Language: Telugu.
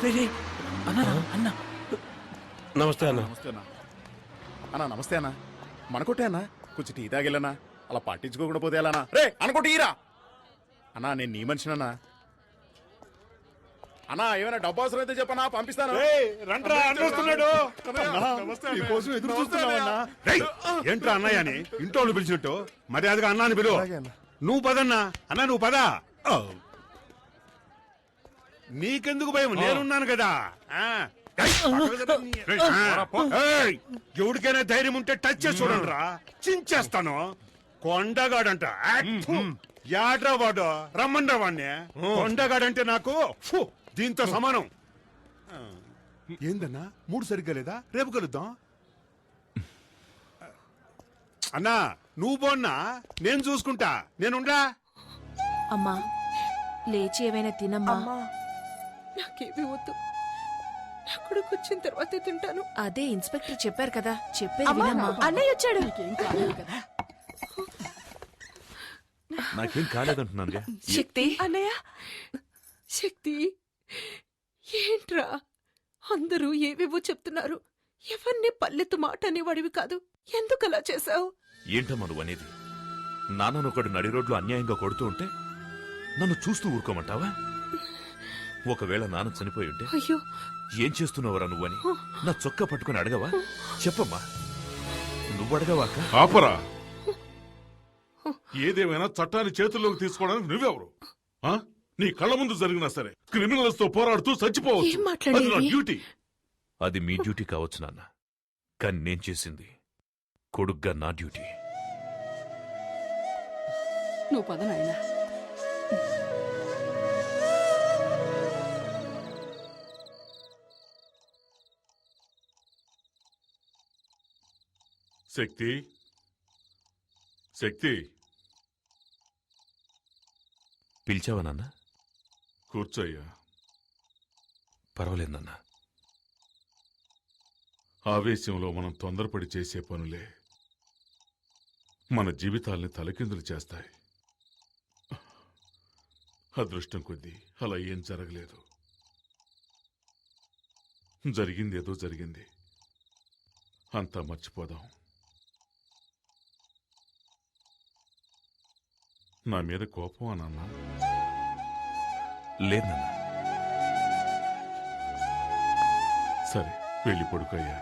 అన్న నమస్తే అన్న. నమస్తే అన్న. అన్నా నమస్తే అన్న. మనకొట్టే అన్న కొంచెం టీ తాగిల్లనా, అలా పట్టించుకోకుండా పోతే ఎలానా? రే అనుకోటి ఈరా అన్నా, నేను నీ మనిషినన్నా. అన్నా ఏమైనా డబ్బు అవసరం అయితే చెప్పనా, పంపిస్తాను. ఏంట్రా అన్నయ్య అని ఇంట్లో పిలిచినట్టు మర్యాదగా అన్నాని పిలువ. నువ్వు పదన్నా అన్నా, నువ్వు పదా. నీకెందుకు భయం, నేనున్నాను కదా. ఎవరికైనా ధైర్యం ఉంటే టచ్ చేసి చూడండి రా, చించేస్తాను. కొండగాడంట యాడ్రా వాడు, రమ్మండ్రా వాడిని. కొండగాడంటే నాకు దీంతో సమానం. ఏందన్నా మూడు సరిగ్గా లేదా, రేపు కలుద్దాం. అన్నా నువ్వు పోన్నా, నేను చూసుకుంటా. నేనుండా. అమ్మా లేచి ఏమైనా తినమ్మా. నాకేమీ వద్దు, నా కొడుకు వచ్చిన తర్వాతే తింటాను. అదే ఇన్స్పెక్టర్ చెప్పారు కదా, చెప్పేది వినమ్మా. అన్నయ్య వచ్చాడు. నాకేం కాలేదంటున్నాను. శక్తి అన్నయ్య, శక్తి ఏంట్రా అందరూ ఏవేవో చెప్తున్నారు. ఎవరిని పల్లెత్తు మాట అనేవాడివి కాదు, ఎందుకు అలా చేశావు? ఏంటమ్మా నువ్వు అనేది? నాన్ననొకడు నడి రోడ్లో అన్యాయంగా కొడుతూ ఉంటే నన్ను చూస్తూ ఊరుకోమంటావా? ఒకవేళ నాన్న చనిపోయి ఉంటే అయ్యో ఏం చేస్తున్నావురా నువ్వని నా చొక్కా పట్టుకుని అడగవా? చెప్పమ్మా, నువ్వు అడగవా? ఆపరా. ఏదేమైనా చట్టాన్ని చేతుల్లోకి తీసుకోవడానికి నువ్వెవరు? నీ కళ్ళ ముందు జరిగినా సరే క్రిమినల్స్ తో పోరాడుతూ చచ్చిపోవచ్చు. ఏం మాట్లాడేది? అది నా డ్యూటీ. అది మీ డ్యూటీ కావచ్చు నాన్న, కానీ నేను చేసింది కొడుగ్గా నా డ్యూటీ. నువ్వు పద నాయనా. శక్తి, శక్తి, పిలిచావా నాన్న? కూర్చోయ్యా. పర్వాలేదు నాన్న. ఆవేశంలో మనం తొందరపడి చేసే పనులే మన జీవితాల్ని తలకిందులు చేస్తాయి. అదృష్టం కొద్దీ అలా ఏం జరగలేదు. జరిగిందేదో జరిగింది, అంతా మర్చిపోదాం. నా మీద కోపం అన్నా? లేదు నాన్న. సరే వెళ్ళి పడుకోయ్యా.